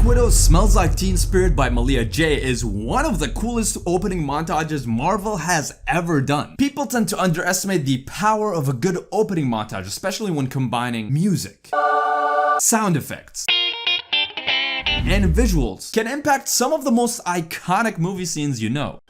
Widow's Smells Like Teen Spirit by Malia is one of the coolest opening montages Marvel has ever done. People tend to underestimate the power of a good opening montage, especially when combining music, sound effects, and visuals can impact some of the most iconic movie scenes you know.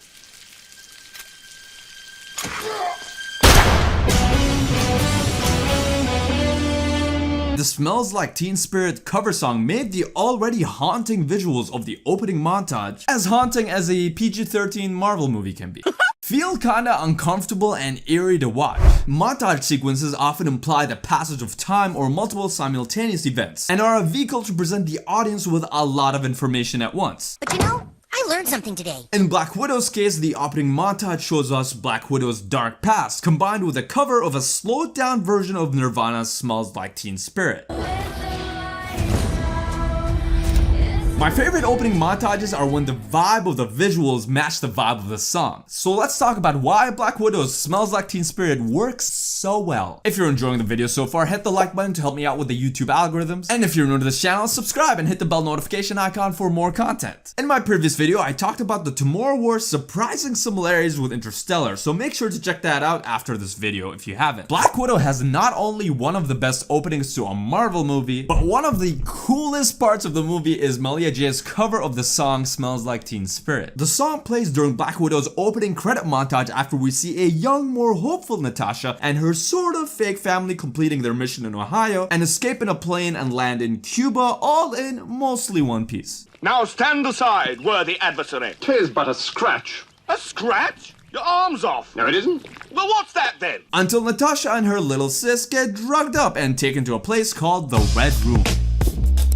The Smells Like Teen Spirit cover song made the already haunting visuals of the opening montage as haunting as a PG-13 Marvel movie can be. Feel kinda uncomfortable and eerie to watch. Montage sequences often imply the passage of time or multiple simultaneous events, and are a vehicle to present the audience with a lot of information at once. But you know, I learned something today. In Black Widow's case, the opening montage shows us Black Widow's dark past, combined with a cover of a slowed down version of Nirvana's Smells Like Teen Spirit. My favorite opening montages are when the vibe of the visuals match the vibe of the song. So let's talk about why Black Widow's Smells Like Teen Spirit works so well. If you're enjoying the video so far, hit the like button to help me out with the YouTube algorithms. And if you're new to this channel, subscribe and hit the bell notification icon for more content. In my previous video, I talked about the Tomorrow War's surprising similarities with Interstellar, so make sure to check that out after this video if you haven't. Black Widow has not only one of the best openings to a Marvel movie, but one of the coolest parts of the movie is Malia cover of the song Smells Like Teen Spirit. The song plays during Black Widow's opening credit montage after we see a young, more hopeful Natasha and her sort of fake family completing their mission in Ohio and escape in a plane and land in Cuba, all in mostly one piece. Now stand aside, worthy adversary. 'Tis but a scratch. A scratch? Your arm's off. No, it isn't. Well, what's that then? Until Natasha and her little sis get drugged up and taken to a place called the Red Room,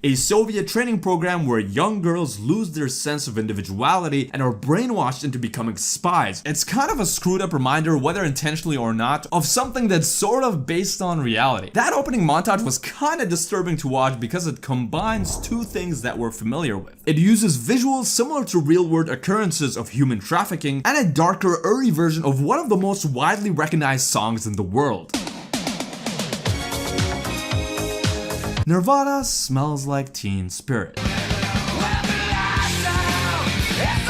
a Soviet training program where young girls lose their sense of individuality and are brainwashed into becoming spies. It's kind of a screwed up reminder, whether intentionally or not, of something that's sort of based on reality. That opening montage was kind of disturbing to watch because it combines two things that we're familiar with. It uses visuals similar to real-world occurrences of human trafficking and a darker, eerie version of one of the most widely recognized songs in the world. Nirvana Smells Like Teen Spirit.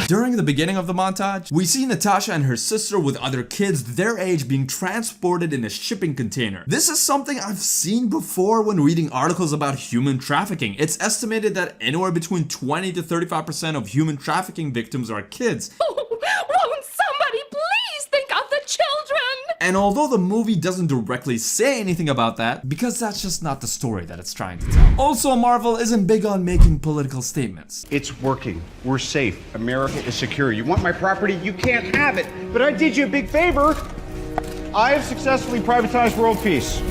During the beginning of the montage, we see Natasha and her sister with other kids their age being transported in a shipping container. This is something I've seen before when reading articles about human trafficking. It's estimated that anywhere between 20 to 35% of human trafficking victims are kids. Won't somebody please think of the children? And although the movie doesn't directly say anything about that, because that's just not the story that it's trying to tell. Also, Marvel isn't big on making political statements. It's working. We're safe. America is secure. You want my property? You can't have it. But I did you a big favor. I have successfully privatized world peace.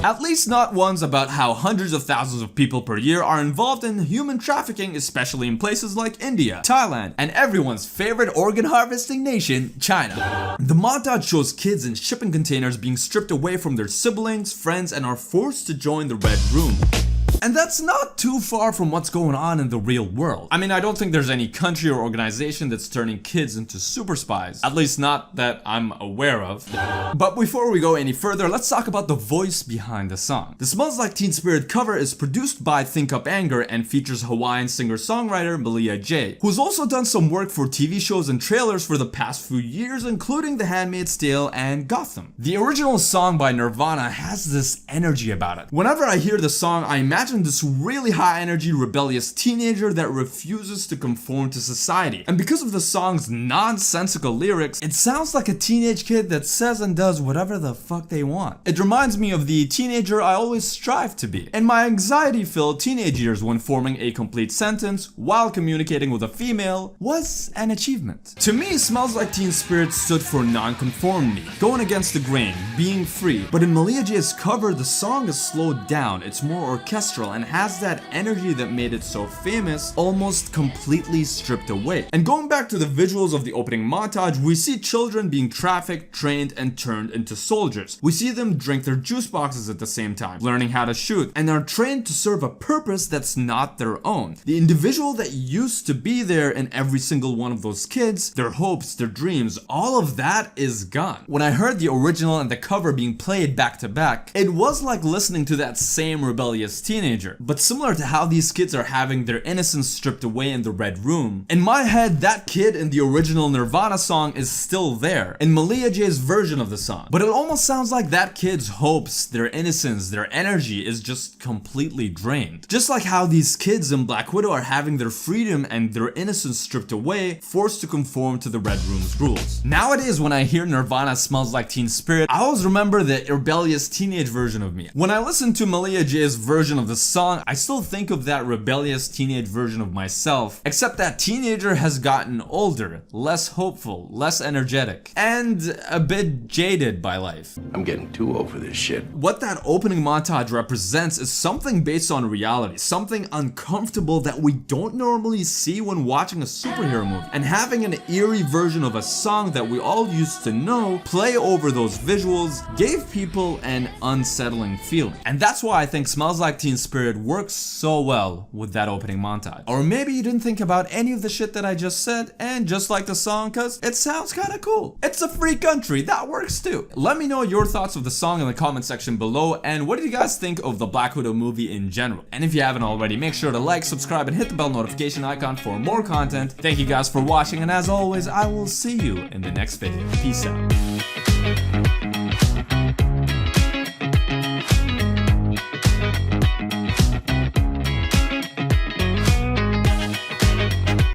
At least not ones about how hundreds of thousands of people per year are involved in human trafficking, especially in places like India, Thailand, and everyone's favorite organ harvesting nation, China. The montage shows kids in shipping containers being stripped away from their siblings, friends, and are forced to join the Red Room. And that's not too far from what's going on in the real world. I mean, I don't think there's any country or organization that's turning kids into super spies. At least not that I'm aware of. But before we go any further, let's talk about the voice behind the song. The Smells Like Teen Spirit cover is produced by Think Up Anger and features Hawaiian singer-songwriter Malia, who's also done some work for TV shows and trailers for the past few years, including The Handmaid's Tale and Gotham. The original song by Nirvana has this energy about it. Whenever I hear the song, I imagine this really high energy rebellious teenager that refuses to conform to society. And because of the song's nonsensical lyrics, it sounds like a teenage kid that says and does whatever the fuck they want. It reminds me of the teenager I always strive to be in my anxiety-filled teenage years, when forming a complete sentence while communicating with a female was an achievement. To me, Smells Like Teen Spirit stood for non-conformity, going against the grain, being free. But in Malia cover, the song is slowed down, it's more orchestral, and has that energy that made it so famous almost completely stripped away. And going back to the visuals of the opening montage, we see children being trafficked, trained, and turned into soldiers. We see them drink their juice boxes at the same time, learning how to shoot, and are trained to serve a purpose that's not their own. The individual that used to be there in every single one of those kids, their hopes, their dreams, all of that is gone. When I heard the original and the cover being played back to back, it was like listening to that same rebellious teenager teenager. But similar to how these kids are having their innocence stripped away in the Red Room, in my head that kid in the original Nirvana song is still there, in Malia J's version of the song. But it almost sounds like that kid's hopes, their innocence, their energy is just completely drained. Just like how these kids in Black Widow are having their freedom and their innocence stripped away, forced to conform to the Red Room's rules. Nowadays when I hear Nirvana Smells Like Teen Spirit, I always remember the rebellious teenage version of me. When I listen to Malia J's version of the song, I still think of that rebellious teenage version of myself, except that teenager has gotten older, less hopeful, less energetic, and a bit jaded by life. I'm getting too old for this shit. What that opening montage represents is something based on reality, something uncomfortable that we don't normally see when watching a superhero movie, and having an eerie version of a song that we all used to know play over those visuals gave people an unsettling feeling. And that's why I think Smells Like Teen Spirit works so well with that opening montage. Or maybe you didn't think about any of the shit that I just said and just like the song cause it sounds kinda cool. It's a free country, that works too. Let me know your thoughts of the song in the comment section below, and what do you guys think of the Black Widow movie in general? And if you haven't already, make sure to like, subscribe, and hit the bell notification icon for more content. Thank you guys for watching, and as always, I will see you in the next video. Peace out.